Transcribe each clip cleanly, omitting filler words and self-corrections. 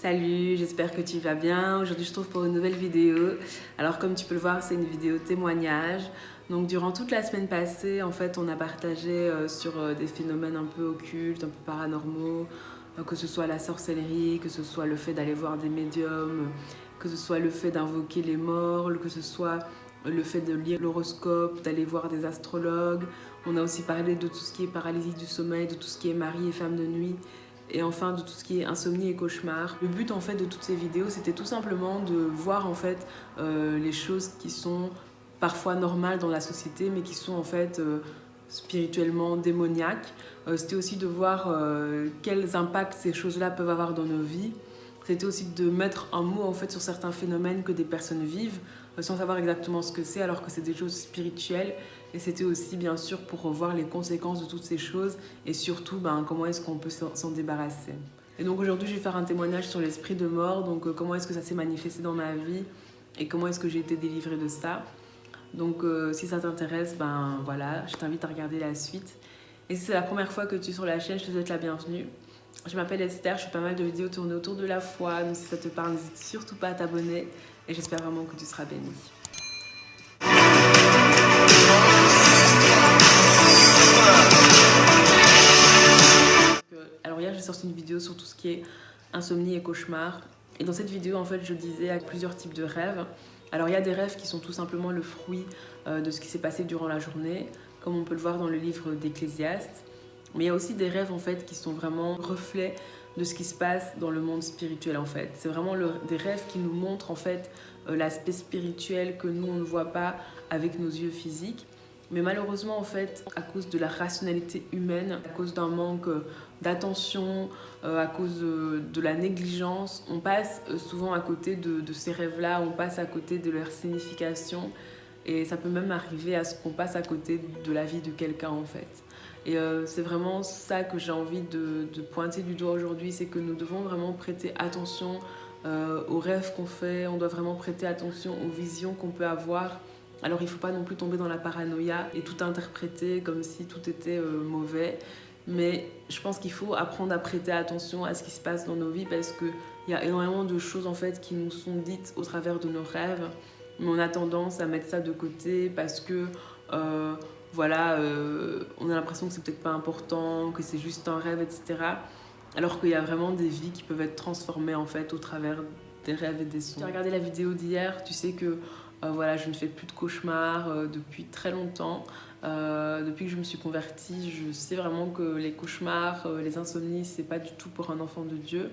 Salut, j'espère que tu vas bien. Aujourd'hui, je te trouve pour une nouvelle vidéo. Alors, comme tu peux le voir, c'est une vidéo témoignage. Donc, durant toute la semaine passée, en fait, on a partagé sur des phénomènes un peu occultes, un peu paranormaux, que ce soit la sorcellerie, que ce soit le fait d'aller voir des médiums, que ce soit le fait d'invoquer les morts, que ce soit le fait de lire l'horoscope, d'aller voir des astrologues. On a aussi parlé de tout ce qui est paralysie du sommeil, de tout ce qui est mari et femme de nuit. Et enfin de tout ce qui est insomnie et cauchemar. Le but en fait de toutes ces vidéos, c'était tout simplement de voir en fait les choses qui sont parfois normales dans la société, mais qui sont en fait spirituellement démoniaques. C'était aussi de voir quels impacts ces choses-là peuvent avoir dans nos vies. C'était aussi de mettre un mot en fait sur certains phénomènes que des personnes vivent sans savoir exactement ce que c'est, alors que c'est des choses spirituelles. Et c'était aussi bien sûr pour revoir les conséquences de toutes ces choses et surtout comment est-ce qu'on peut s'en débarrasser. Et donc aujourd'hui je vais faire un témoignage sur l'esprit de mort, donc comment est-ce que ça s'est manifesté dans ma vie et comment est-ce que j'ai été délivrée de ça. Donc si ça t'intéresse, voilà, je t'invite à regarder la suite. Et si c'est la première fois que tu es sur la chaîne, je te souhaite la bienvenue. Je m'appelle Esther, je fais pas mal de vidéos tournées autour de la foi, donc si ça te parle, n'hésite surtout pas à t'abonner et j'espère vraiment que tu seras béni. Alors hier j'ai sorti une vidéo sur tout ce qui est insomnie et cauchemar. Et dans cette vidéo en fait je disais à plusieurs types de rêves. Alors il y a des rêves qui sont tout simplement le fruit de ce qui s'est passé durant la journée, comme on peut le voir dans le livre d'Ecclésiaste. Mais il y a aussi des rêves en fait qui sont vraiment reflets de ce qui se passe dans le monde spirituel en fait. C'est vraiment des rêves qui nous montrent en fait l'aspect spirituel que nous on ne voit pas avec nos yeux physiques. Mais malheureusement, en fait, à cause de la rationalité humaine, à cause d'un manque d'attention, à cause de la négligence, on passe souvent à côté de ces rêves-là, on passe à côté de leur signification. Et ça peut même arriver à ce qu'on passe à côté de la vie de quelqu'un, en fait. Et c'est vraiment ça que j'ai envie de pointer du doigt aujourd'hui, c'est que nous devons vraiment prêter attention aux rêves qu'on fait, on doit vraiment prêter attention aux visions qu'on peut avoir. Alors il ne faut pas non plus tomber dans la paranoïa et tout interpréter comme si tout était mauvais. Mais je pense qu'il faut apprendre à prêter attention à ce qui se passe dans nos vies parce qu'il y a énormément de choses en fait qui nous sont dites au travers de nos rêves. Mais on a tendance à mettre ça de côté parce que on a l'impression que c'est peut-être pas important, que c'est juste un rêve, etc. Alors qu'il y a vraiment des vies qui peuvent être transformées en fait au travers des rêves et des sons. Si tu as regardé la vidéo d'hier, tu sais que je ne fais plus de cauchemars depuis très longtemps. Depuis que je me suis convertie, je sais vraiment que les cauchemars, les insomnies, c'est pas du tout pour un enfant de Dieu.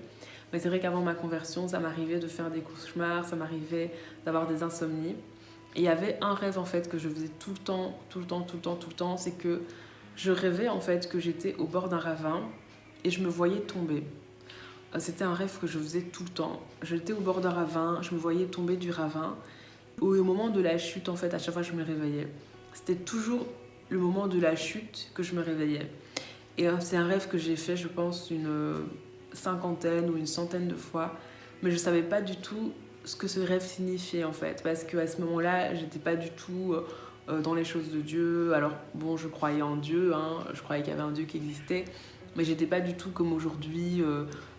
Mais c'est vrai qu'avant ma conversion, ça m'arrivait de faire des cauchemars, ça m'arrivait d'avoir des insomnies. Et il y avait un rêve en fait que je faisais tout le temps, c'est que je rêvais en fait que j'étais au bord d'un ravin et je me voyais tomber. C'était un rêve que je faisais tout le temps. J'étais au bord d'un ravin, je me voyais tomber du ravin. Au moment de la chute, en fait, à chaque fois je me réveillais. C'était toujours le moment de la chute que je me réveillais. Et c'est un rêve que j'ai fait, je pense, une cinquantaine ou une centaine de fois. Mais je ne savais pas du tout ce que ce rêve signifiait, en fait. Parce qu'à ce moment-là, j'étais pas du tout dans les choses de Dieu. Alors, bon, je croyais en Dieu, je croyais qu'il y avait un Dieu qui existait. Mais j'étais pas du tout comme aujourd'hui,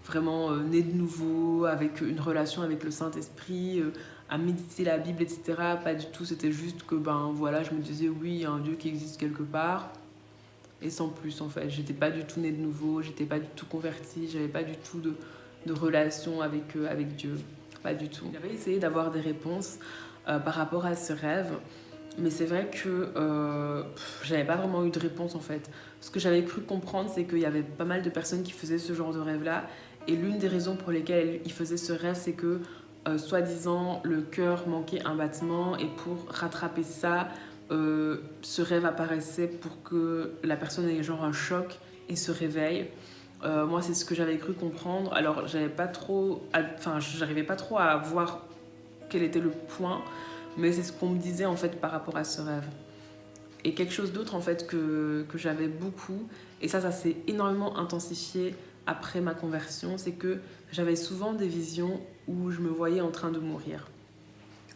vraiment née de nouveau, avec une relation avec le Saint-Esprit, à méditer la Bible, etc. Pas du tout, c'était juste que je me disais oui, il y a un Dieu qui existe quelque part. Et sans plus en fait, j'étais pas du tout née de nouveau, j'étais pas du tout convertie, j'avais pas du tout de relation avec Dieu. Pas du tout. J'avais essayé d'avoir des réponses par rapport à ce rêve. Mais c'est vrai que j'avais pas vraiment eu de réponse en fait. Ce que j'avais cru comprendre, c'est qu'il y avait pas mal de personnes qui faisaient ce genre de rêve-là. Et l'une des raisons pour lesquelles ils faisaient ce rêve, c'est que soi-disant le cœur manquait un battement et pour rattraper ça, ce rêve apparaissait pour que la personne ait genre un choc et se réveille. Moi, c'est ce que j'avais cru comprendre. Alors, j'arrivais pas trop à voir quel était le point. Mais c'est ce qu'on me disait en fait par rapport à ce rêve. Et quelque chose d'autre en fait que j'avais beaucoup, et ça s'est énormément intensifié après ma conversion, c'est que j'avais souvent des visions où je me voyais en train de mourir.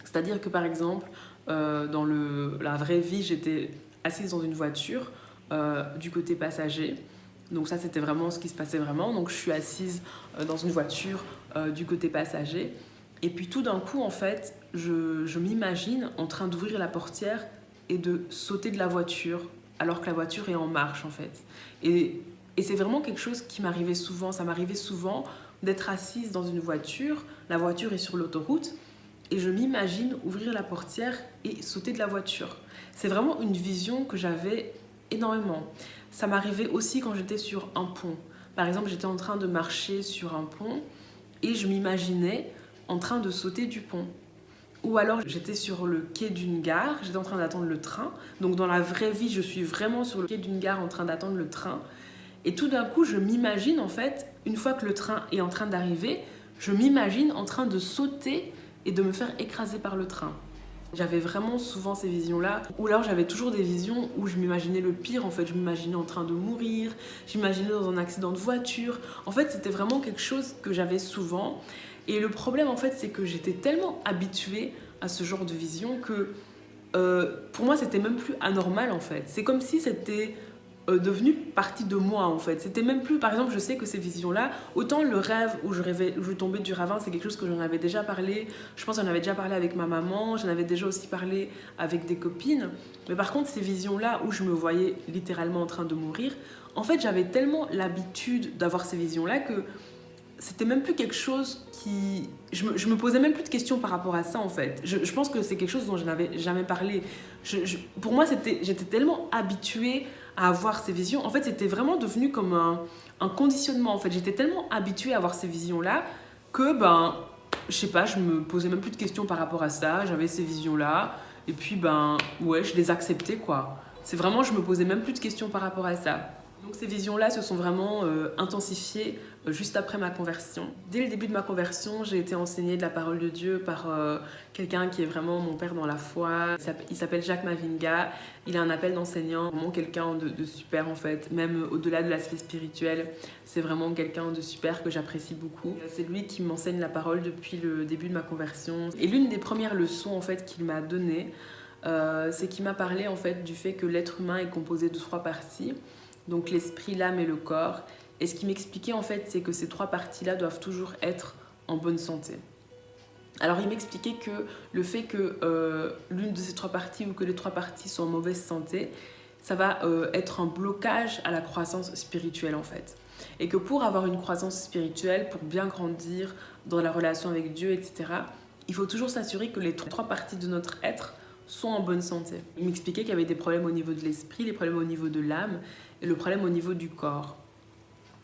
C'est-à-dire que par exemple, dans la vraie vie, j'étais assise dans une voiture du côté passager, Donc ça, c'était vraiment ce qui se passait vraiment. Donc je suis assise dans une voiture du côté passager. Et puis tout d'un coup, en fait, je m'imagine en train d'ouvrir la portière et de sauter de la voiture alors que la voiture est en marche, en fait. Et c'est vraiment quelque chose qui m'arrivait souvent. Ça m'arrivait souvent d'être assise dans une voiture. La voiture est sur l'autoroute et je m'imagine ouvrir la portière et sauter de la voiture. C'est vraiment une vision que j'avais énormément. Ça m'arrivait aussi quand j'étais sur un pont. Par exemple, j'étais en train de marcher sur un pont et je m'imaginais en train de sauter du pont. Ou alors j'étais sur le quai d'une gare, j'étais en train d'attendre le train. Donc dans la vraie vie, je suis vraiment sur le quai d'une gare en train d'attendre le train. Et tout d'un coup, je m'imagine en fait, une fois que le train est en train d'arriver, je m'imagine en train de sauter et de me faire écraser par le train. J'avais vraiment souvent ces visions-là. Ou alors j'avais toujours des visions où je m'imaginais le pire. En fait, je m'imaginais en train de mourir, j'imaginais dans un accident de voiture. En fait, c'était vraiment quelque chose que j'avais souvent. Et le problème, en fait, c'est que j'étais tellement habituée à ce genre de vision que pour moi, c'était même plus anormal, en fait. C'est comme si c'était devenu partie de moi, en fait. C'était même plus, par exemple, je sais que ces visions-là, autant le rêve où je tombais du ravin, c'est quelque chose que j'en avais déjà parlé. Je pense que j'en avais déjà parlé avec ma maman, j'en avais déjà aussi parlé avec des copines. Mais par contre, ces visions-là où je me voyais littéralement en train de mourir, en fait, j'avais tellement l'habitude d'avoir ces visions-là que c'était même plus quelque chose qui... Je me posais même plus de questions par rapport à ça, en fait. Je pense que c'est quelque chose dont je n'avais jamais parlé. Pour moi, j'étais tellement habituée à avoir ces visions. En fait, c'était vraiment devenu comme un conditionnement, en fait. J'étais tellement habituée à avoir ces visions-là que, je sais pas, je me posais même plus de questions par rapport à ça. J'avais ces visions-là. Et puis, ouais, je les acceptais, quoi. C'est vraiment, je me posais même plus de questions par rapport à ça. Donc ces visions-là se sont vraiment intensifiées juste après ma conversion. Dès le début de ma conversion, j'ai été enseignée de la parole de Dieu par quelqu'un qui est vraiment mon père dans la foi. Il s'appelle Jacques Mavinga. Il a un appel d'enseignant, vraiment quelqu'un de super en fait, même au-delà de l'aspect spirituel. C'est vraiment quelqu'un de super que j'apprécie beaucoup. C'est lui qui m'enseigne la parole depuis le début de ma conversion. Et l'une des premières leçons en fait qu'il m'a données, c'est qu'il m'a parlé en fait du fait que l'être humain est composé de 3 parties. Donc l'esprit, l'âme et le corps. Et ce qui m'expliquait en fait, c'est que ces 3 parties-là doivent toujours être en bonne santé. Alors il m'expliquait que le fait que l'une de ces 3 parties ou que les 3 parties sont en mauvaise santé, ça va être un blocage à la croissance spirituelle en fait. Et que pour avoir une croissance spirituelle, pour bien grandir dans la relation avec Dieu, etc., il faut toujours s'assurer que les 3 parties de notre être sont en bonne santé. Il m'expliquait qu'il y avait des problèmes au niveau de l'esprit, des problèmes au niveau de l'âme et le problème au niveau du corps.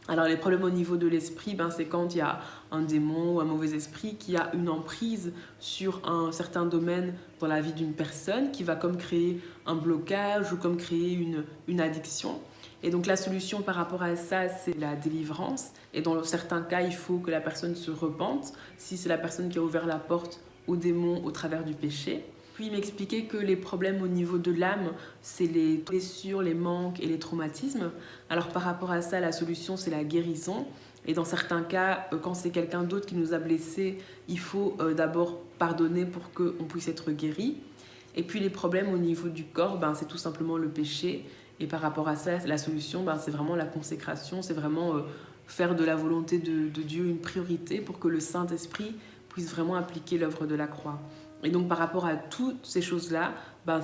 Alors les problèmes au niveau de l'esprit, c'est quand il y a un démon ou un mauvais esprit qui a une emprise sur un certain domaine dans la vie d'une personne, qui va comme créer un blocage ou comme créer une addiction. Et donc la solution par rapport à ça, c'est la délivrance. Et dans certains cas, il faut que la personne se repente, si c'est la personne qui a ouvert la porte au démon au travers du péché. Puis il m'expliquait que les problèmes au niveau de l'âme, c'est les blessures, les manques et les traumatismes. Alors par rapport à ça, la solution, c'est la guérison. Et dans certains cas, quand c'est quelqu'un d'autre qui nous a blessés, il faut d'abord pardonner pour qu'on puisse être guéri. Et puis les problèmes au niveau du corps, c'est tout simplement le péché. Et par rapport à ça, la solution, c'est vraiment la consécration, c'est vraiment faire de la volonté de Dieu une priorité pour que le Saint-Esprit puisse vraiment appliquer l'œuvre de la croix. Et donc par rapport à toutes ces choses-là,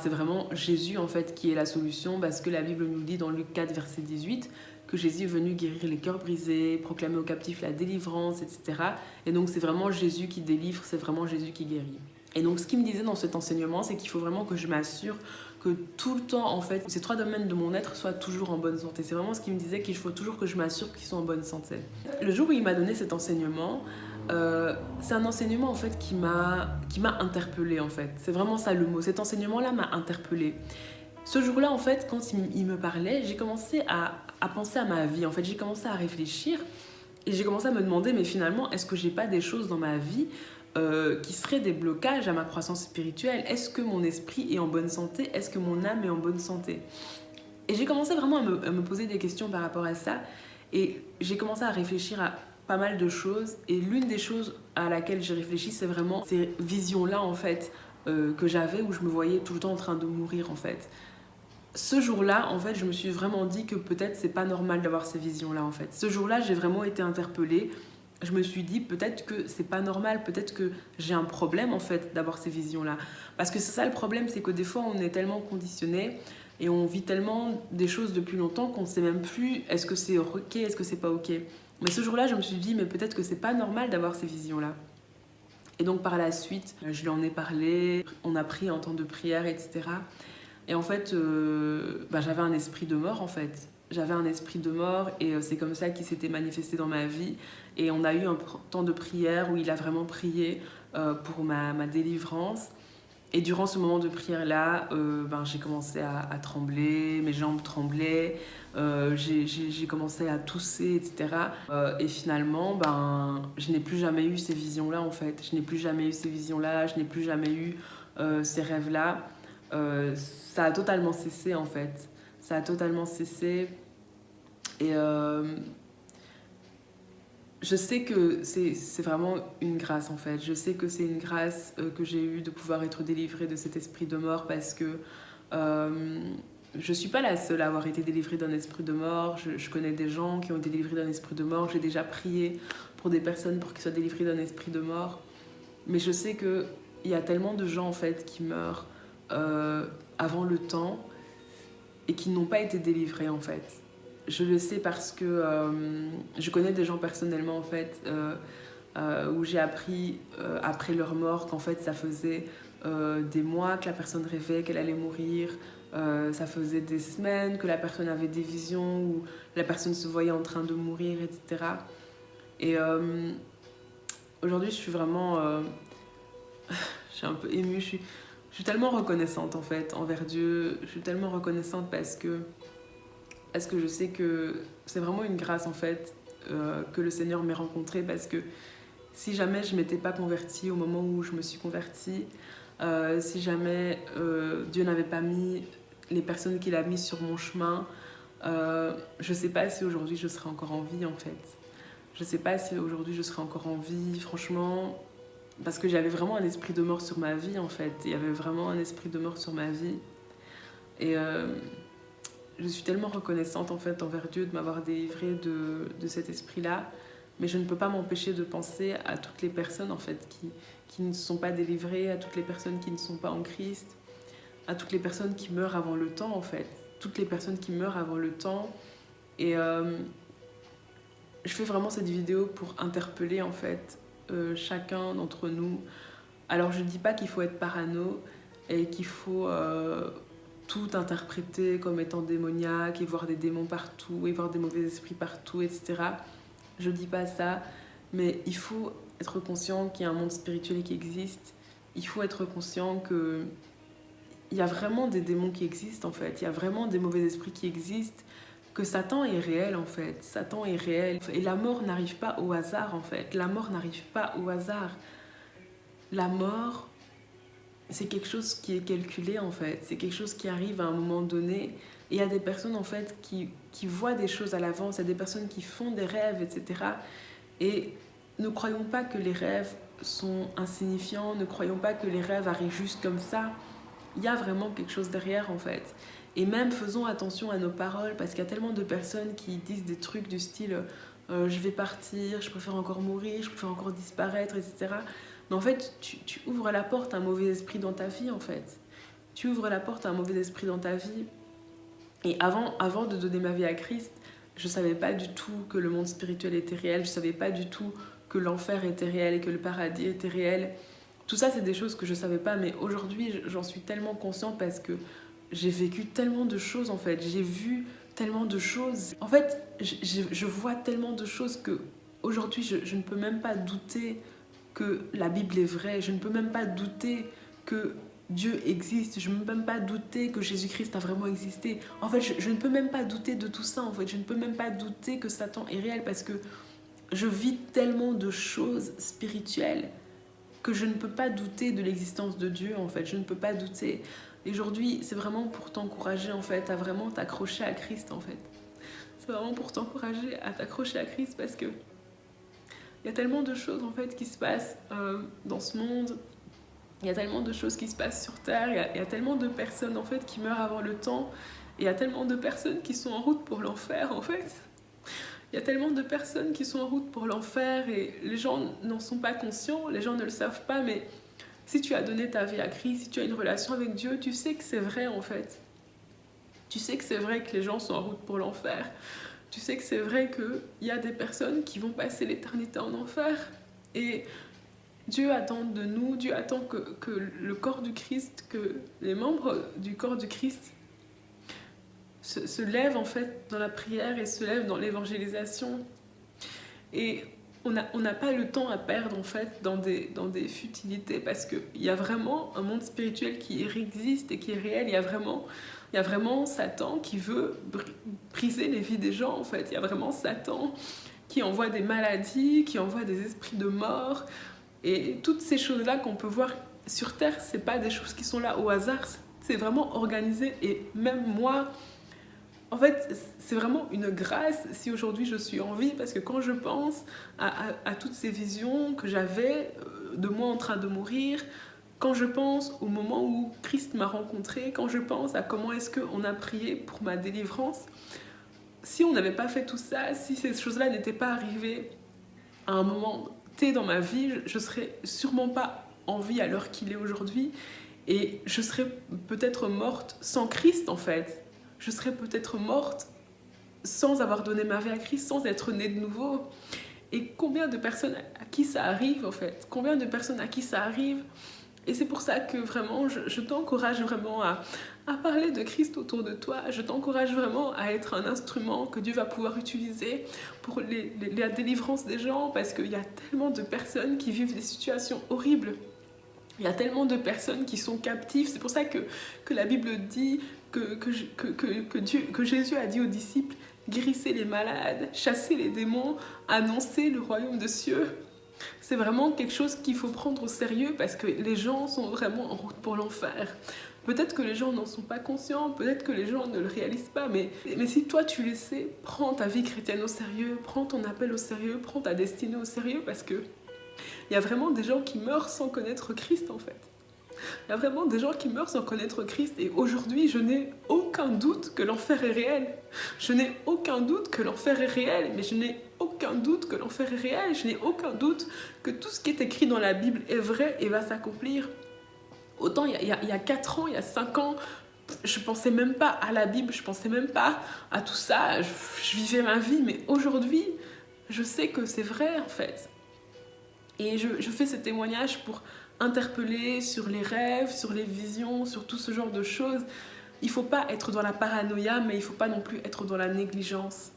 c'est vraiment Jésus en fait qui est la solution, parce que la Bible nous dit dans Luc 4 verset 18 que Jésus est venu guérir les cœurs brisés, proclamer aux captifs la délivrance, etc. Et donc c'est vraiment Jésus qui délivre, c'est vraiment Jésus qui guérit. Et donc ce qu'il me disait dans cet enseignement, c'est qu'il faut vraiment que je m'assure que tout le temps, en fait, ces 3 domaines de mon être soient toujours en bonne santé. C'est vraiment ce qu'il me disait, qu'il faut toujours que je m'assure qu'ils sont en bonne santé. Le jour où il m'a donné cet enseignement, c'est un enseignement en fait qui m'a interpellée en fait. C'est vraiment ça le mot. Cet enseignement-là m'a interpellée. Ce jour-là en fait, quand il me parlait, j'ai commencé à penser à ma vie. En fait, j'ai commencé à réfléchir et j'ai commencé à me demander, mais finalement, est-ce que j'ai pas des choses dans ma vie qui seraient des blocages à ma croissance spirituelle? Est-ce que mon esprit est en bonne santé? Est-ce que mon âme est en bonne santé? Et j'ai commencé vraiment à me poser des questions par rapport à ça. Et j'ai commencé à réfléchir à pas mal de choses. Et l'une des choses à laquelle j'ai réfléchi, c'est vraiment ces visions-là, en fait, que j'avais, où je me voyais tout le temps en train de mourir, en fait. ce jour-là, en fait, je me suis vraiment dit que peut-être c'est pas normal d'avoir ces visions-là, en fait. Ce jour-là, j'ai vraiment été interpellée. Je me suis dit peut-être que c'est pas normal, peut-être que j'ai un problème, en fait, d'avoir ces visions-là. Parce que c'est ça le problème, c'est que des fois, on est tellement conditionné et on vit tellement des choses depuis longtemps qu'on sait même plus est-ce que c'est ok, est-ce que c'est pas ok. Mais ce jour-là, je me suis dit, mais peut-être que c'est pas normal d'avoir ces visions-là. Et donc par la suite, je lui en ai parlé, on a pris un temps de prière, etc. Et en fait, j'avais un esprit de mort, en fait. J'avais un esprit de mort et c'est comme ça qu'il s'était manifesté dans ma vie. Et on a eu un temps de prière où il a vraiment prié pour ma délivrance. Et durant ce moment de prière-là, j'ai commencé à trembler, mes jambes tremblaient, j'ai commencé à tousser, etc. Et finalement, je n'ai plus jamais eu ces visions-là, en fait. Je n'ai plus jamais eu ces visions-là, je n'ai plus jamais eu ces rêves-là. Ça a totalement cessé, en fait. Ça a totalement cessé. Et je sais que c'est vraiment une grâce, en fait. Je sais que c'est une grâce que j'ai eue de pouvoir être délivrée de cet esprit de mort parce que je ne suis pas la seule à avoir été délivrée d'un esprit de mort. Je connais des gens qui ont été délivrés d'un esprit de mort. J'ai déjà prié pour des personnes pour qu'ils soient délivrés d'un esprit de mort. Mais je sais qu'il y a tellement de gens, en fait, qui meurent avant le temps et qui n'ont pas été délivrés, en fait. Je le sais parce que je connais des gens personnellement, en fait, où j'ai appris après leur mort qu'en fait ça faisait des mois que la personne rêvait qu'elle allait mourir, ça faisait des semaines que la personne avait des visions où la personne se voyait en train de mourir, etc. Et aujourd'hui je suis vraiment... je suis un peu émue, je suis tellement reconnaissante en fait envers Dieu, je suis tellement reconnaissante parce que je sais que c'est vraiment une grâce en fait que le Seigneur m'ait rencontrée, parce que si jamais je ne m'étais pas convertie au moment où je me suis convertie, si jamais Dieu n'avait pas mis les personnes qu'il a mises sur mon chemin, je ne sais pas si aujourd'hui je serais encore en vie en fait. Je ne sais pas si aujourd'hui je serais encore en vie, franchement, parce que j'avais vraiment un esprit de mort sur ma vie en fait. Il y avait vraiment un esprit de mort sur ma vie. Et je suis tellement reconnaissante en fait envers Dieu de m'avoir délivrée de cet esprit-là. Mais je ne peux pas m'empêcher de penser à toutes les personnes en fait qui ne sont pas délivrées, à toutes les personnes qui ne sont pas en Christ, à toutes les personnes qui meurent avant le temps en fait. Toutes les personnes qui meurent avant le temps. Et je fais vraiment cette vidéo pour interpeller en fait chacun d'entre nous. Alors je ne dis pas qu'il faut être parano et qu'il faut tout interpréter comme étant démoniaque et voir des démons partout et voir des mauvais esprits partout, etc. Je ne dis pas ça, mais il faut être conscient qu'il y a un monde spirituel qui existe. Il faut être conscient qu'il y a vraiment des démons qui existent en fait. Il y a vraiment des mauvais esprits qui existent, que Satan est réel en fait. Satan est réel. Et la mort n'arrive pas au hasard en fait. La mort n'arrive pas au hasard. La mort, c'est quelque chose qui est calculé en fait. C'est quelque chose qui arrive à un moment donné. Et il y a des personnes en fait qui voient des choses à l'avance. Il y a des personnes qui font des rêves, etc. Et ne croyons pas que les rêves sont insignifiants. Ne croyons pas que les rêves arrivent juste comme ça. Il y a vraiment quelque chose derrière en fait. Et même faisons attention à nos paroles, parce qu'il y a tellement de personnes qui disent des trucs du style je vais partir, je préfère encore mourir, je préfère encore disparaître, etc. Mais en fait, tu ouvres la porte à un mauvais esprit dans ta vie en fait. Tu ouvres la porte à un mauvais esprit dans ta vie. Et avant de donner ma vie à Christ, je ne savais pas du tout que le monde spirituel était réel, je ne savais pas du tout que l'enfer était réel et que le paradis était réel. Tout ça, c'est des choses que je ne savais pas, mais aujourd'hui, j'en suis tellement consciente parce que j'ai vécu tellement de choses en fait. J'ai vu tellement de choses. En fait, je vois tellement de choses que aujourd'hui, je ne peux même pas douter que la Bible est vraie. Je ne peux même pas douter que Dieu existe. Je ne peux même pas douter que Jésus-Christ a vraiment existé. En fait, je ne peux même pas douter de tout ça. En fait, je ne peux même pas douter que Satan est réel, parce que je vis tellement de choses spirituelles que je ne peux pas douter de l'existence de Dieu. En fait, je ne peux pas douter. Et aujourd'hui, c'est vraiment pour t'encourager en fait à vraiment t'accrocher à Christ en fait. C'est vraiment pour t'encourager à t'accrocher à Christ, parce que il y a tellement de choses en fait qui se passent dans ce monde. Il y a tellement de choses qui se passent sur Terre. Il y a tellement de personnes en fait qui meurent avant le temps. Et il y a tellement de personnes qui sont en route pour l'enfer, en fait. Il y a tellement de personnes qui sont en route pour l'enfer et les gens n'en sont pas conscients, les gens ne le savent pas, mais si tu as donné ta vie à Christ, si tu as une relation avec Dieu, tu sais que c'est vrai, en fait. Tu sais que c'est vrai que les gens sont en route pour l'enfer. Tu sais que c'est vrai qu'il y a des personnes qui vont passer l'éternité en enfer. Et Dieu attend de nous, Dieu attend que le corps du Christ, que les membres du corps du Christ se lèvent en fait dans la prière et se lèvent dans l'évangélisation. Et on n'a pas le temps à perdre en fait dans des futilités parce qu'il y a vraiment un monde spirituel qui existe et qui est réel. Il y a vraiment Satan qui veut briser les vies des gens en fait. Il y a vraiment Satan qui envoie des maladies, qui envoie des esprits de mort. Et toutes ces choses-là qu'on peut voir sur Terre, c'est pas des choses qui sont là au hasard. C'est vraiment organisé. Et même moi, en fait, c'est vraiment une grâce si aujourd'hui je suis en vie, parce que quand je pense à toutes ces visions que j'avais de moi en train de mourir, quand je pense au moment où Christ m'a rencontré, quand je pense à comment est-ce qu'on a prié pour ma délivrance, si on n'avait pas fait tout ça, si ces choses-là n'étaient pas arrivées à un moment T dans ma vie, je serais sûrement pas en vie à l'heure qu'il est aujourd'hui, et je serais peut-être morte sans Christ en fait. Je serais peut-être morte sans avoir donné ma vie à Christ, sans être née de nouveau. Et combien de personnes à qui ça arrive en fait? Combien de personnes à qui ça arrive? Et c'est pour ça que vraiment, je t'encourage vraiment à parler de Christ autour de toi. Je t'encourage vraiment à être un instrument que Dieu va pouvoir utiliser pour la délivrance des gens, parce qu'il y a tellement de personnes qui vivent des situations horribles. Il y a tellement de personnes qui sont captives. C'est pour ça que la Bible dit que Jésus a dit aux disciples: guérissez les malades, chassez les démons, annoncez le royaume des cieux. C'est vraiment quelque chose qu'il faut prendre au sérieux, parce que les gens sont vraiment en route pour l'enfer. Peut-être que les gens n'en sont pas conscients, peut-être que les gens ne le réalisent pas, mais si toi tu le sais, prends ta vie chrétienne au sérieux, prends ton appel au sérieux, prends ta destinée au sérieux, parce que il y a vraiment des gens qui meurent sans connaître Christ en fait. Il y a vraiment des gens qui meurent sans connaître Christ, et aujourd'hui je n'ai aucun doute que l'enfer est réel. Je n'ai aucun doute que l'enfer est réel, mais je n'ai aucun doute que l'enfer est réel. Je n'ai aucun doute que tout ce qui est écrit dans la Bible est vrai et va s'accomplir. Autant il y a 4 ans, il y a 5 ans, je pensais même pas à la Bible, je pensais même pas à tout ça, je vivais ma vie, mais aujourd'hui, je sais que c'est vrai en fait. Et je fais ce témoignage pour interpeller sur les rêves, sur les visions, sur tout ce genre de choses. Il ne faut pas être dans la paranoïa, mais il ne faut pas non plus être dans la négligence.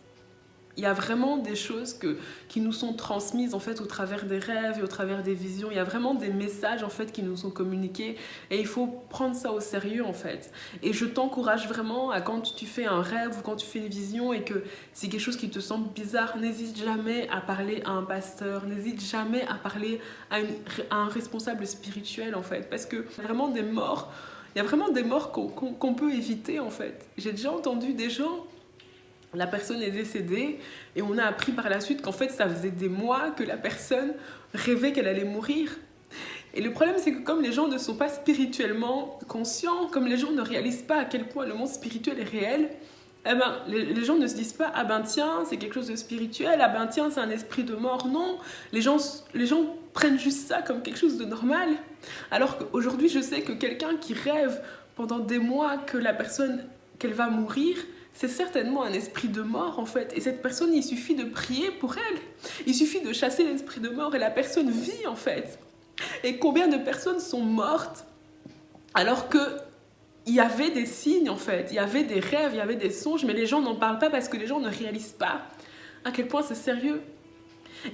Il y a vraiment des choses qui nous sont transmises en fait au travers des rêves et au travers des visions. Il y a vraiment des messages en fait qui nous sont communiqués, et il faut prendre ça au sérieux en fait. Et je t'encourage vraiment à, quand tu fais un rêve ou quand tu fais une vision et que c'est quelque chose qui te semble bizarre, n'hésite jamais à parler à un pasteur, n'hésite jamais à parler à un responsable spirituel en fait, parce que il y a vraiment des morts qu'on peut éviter en fait. J'ai déjà entendu des gens, la personne est décédée et on a appris par la suite qu'en fait ça faisait des mois que la personne rêvait qu'elle allait mourir. Et le problème, c'est que comme les gens ne sont pas spirituellement conscients, comme les gens ne réalisent pas à quel point le monde spirituel est réel, eh ben, les gens ne se disent pas « Ah ben tiens, c'est quelque chose de spirituel, ah ben tiens, c'est un esprit de mort ». Non, les gens prennent juste ça comme quelque chose de normal. Alors qu'aujourd'hui, je sais que quelqu'un qui rêve pendant des mois que la personne, qu'elle va mourir, c'est certainement un esprit de mort en fait. Et cette personne, il suffit de prier pour elle. Il suffit de chasser l'esprit de mort et la personne vit en fait. Et combien de personnes sont mortes alors que il y avait des signes en fait, il y avait des rêves, il y avait des songes, mais les gens n'en parlent pas parce que les gens ne réalisent pas à quel point c'est sérieux.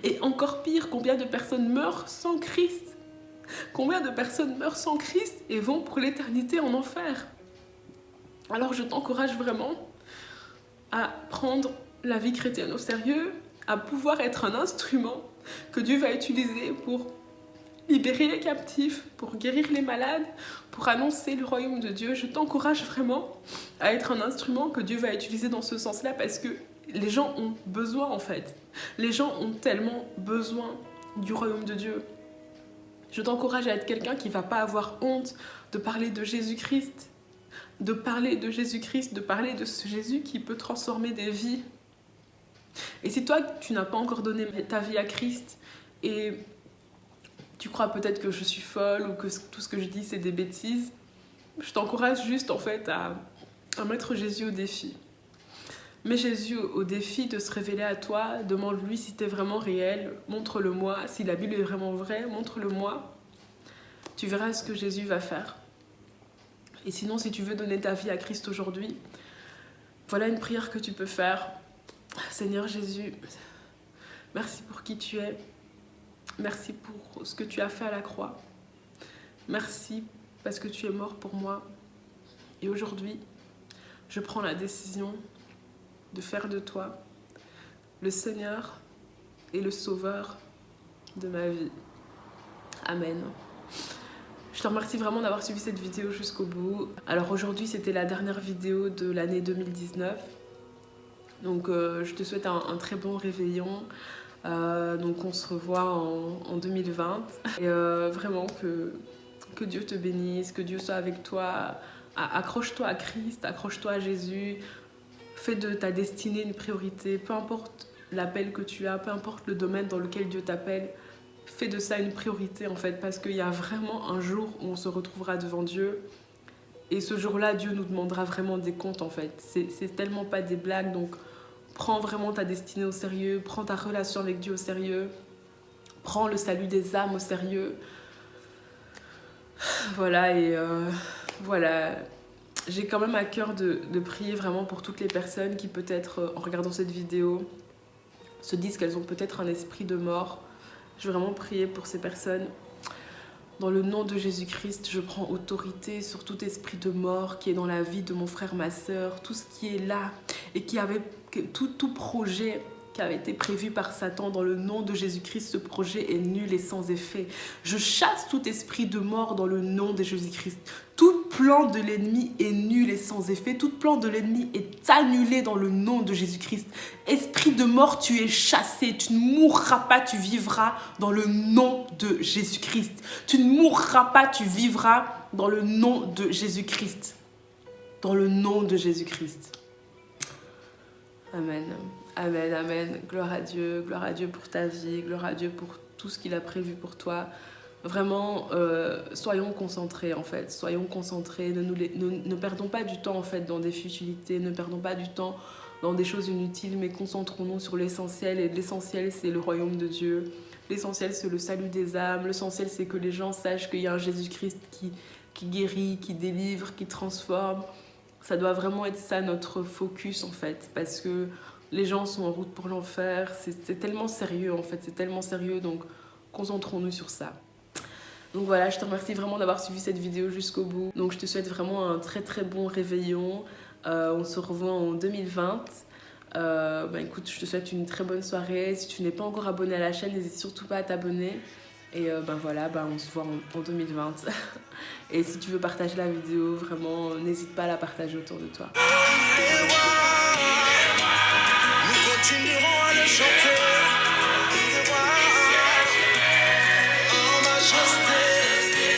Et encore pire, combien de personnes meurent sans Christ? Combien de personnes meurent sans Christ et vont pour l'éternité en enfer? Alors je t'encourage vraiment à prendre la vie chrétienne au sérieux, à pouvoir être un instrument que Dieu va utiliser pour libérer les captifs, pour guérir les malades, pour annoncer le royaume de Dieu. Je t'encourage vraiment à être un instrument que Dieu va utiliser dans ce sens-là, parce que les gens ont besoin en fait. Les gens ont tellement besoin du royaume de Dieu. Je t'encourage à être quelqu'un qui ne va pas avoir honte de parler de Jésus-Christ. de parler de Jésus-Christ, de parler de ce Jésus qui peut transformer des vies. Et si toi, tu n'as pas encore donné ta vie à Christ et tu crois peut-être que je suis folle ou que tout ce que je dis, c'est des bêtises, je t'encourage juste en fait à mettre Jésus au défi. Mets Jésus au défi de se révéler à toi, demande-lui si t'es vraiment réel, montre-le-moi. Si la Bible est vraiment vraie, montre-le-moi. Tu verras ce que Jésus va faire. Et sinon, si tu veux donner ta vie à Christ aujourd'hui, voilà une prière que tu peux faire. Seigneur Jésus, merci pour qui tu es. Merci pour ce que tu as fait à la croix. Merci parce que tu es mort pour moi. Et aujourd'hui, je prends la décision de faire de toi le Seigneur et le Sauveur de ma vie. Amen. Je te remercie vraiment d'avoir suivi cette vidéo jusqu'au bout. Alors aujourd'hui, c'était la dernière vidéo de l'année 2019. Donc je te souhaite un très bon réveillon. Donc on se revoit en 2020. Et vraiment que Dieu te bénisse, que Dieu soit avec toi. Accroche-toi à Christ, accroche-toi à Jésus. Fais de ta destinée une priorité. Peu importe l'appel que tu as, peu importe le domaine dans lequel Dieu t'appelle. Fais de ça une priorité en fait, parce qu'il y a vraiment un jour où on se retrouvera devant Dieu. Et ce jour-là, Dieu nous demandera vraiment des comptes en fait. C'est tellement pas des blagues, donc prends vraiment ta destinée au sérieux, prends ta relation avec Dieu au sérieux, prends le salut des âmes au sérieux. Voilà, et voilà. J'ai quand même à cœur de prier vraiment pour toutes les personnes qui peut-être, en regardant cette vidéo, se disent qu'elles ont peut-être un esprit de mort. Je veux vraiment prier pour ces personnes. Dans le nom de Jésus-Christ, je prends autorité sur tout esprit de mort qui est dans la vie de mon frère, ma sœur, tout ce qui est là et qui avait tout projet qui avait été prévu par Satan. Dans le nom de Jésus-Christ, ce projet est nul et sans effet. Je chasse tout esprit de mort dans le nom de Jésus-Christ. Tout plan de l'ennemi est nul et sans effet. Tout plan de l'ennemi est annulé dans le nom de Jésus-Christ. Esprit de mort, tu es chassé. Tu ne mourras pas, tu vivras dans le nom de Jésus-Christ. Tu ne mourras pas, tu vivras dans le nom de Jésus-Christ. Dans le nom de Jésus-Christ. Amen. Amen, amen. Gloire à Dieu pour ta vie, gloire à Dieu pour tout ce qu'il a prévu pour toi. Vraiment, soyons concentrés en fait, soyons concentrés, ne perdons pas du temps en fait dans des futilités, ne perdons pas du temps dans des choses inutiles, mais concentrons-nous sur l'essentiel, et l'essentiel c'est le royaume de Dieu, l'essentiel c'est le salut des âmes, l'essentiel c'est que les gens sachent qu'il y a un Jésus-Christ qui guérit, qui délivre, qui transforme. Ça doit vraiment être ça notre focus en fait, parce que les gens sont en route pour l'enfer, c'est tellement sérieux en fait, c'est tellement sérieux, donc concentrons-nous sur ça. Donc voilà, je te remercie vraiment d'avoir suivi cette vidéo jusqu'au bout. Donc je te souhaite vraiment un très très bon réveillon. On se revoit en 2020. Écoute, je te souhaite une très bonne soirée. Si tu n'es pas encore abonné à la chaîne, n'hésite surtout pas à t'abonner. Et on se voit en 2020. Et si tu veux partager la vidéo, vraiment, n'hésite pas à la partager autour de toi. Nous continuons.